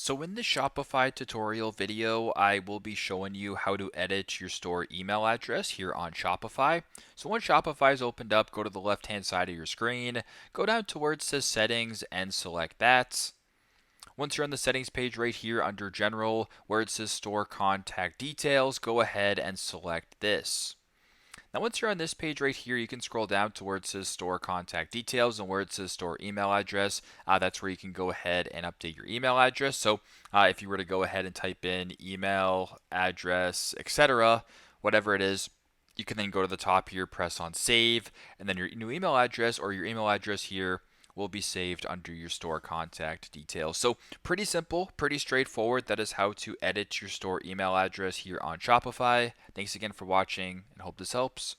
So in this Shopify tutorial video, I will be showing you how to edit your store email address here on Shopify. So once Shopify is opened up, go to the left-hand side of your screen, go down to where it says settings and select that. Once you're on the settings page right here under general, where it says store contact details, go ahead and select this. Now, once you're on this page right here, you can scroll down to where it says store contact details and where it says store email address. That's where you can go ahead and update your email address. So if you were to go ahead and type in email, address, etc., whatever it is, you can then go to the top here, press on save, and then your new email address or your email address here will be saved under your store contact details. So pretty simple, pretty straightforward. That is how to edit your store email address here on Shopify. Thanks again for watching and hope this helps.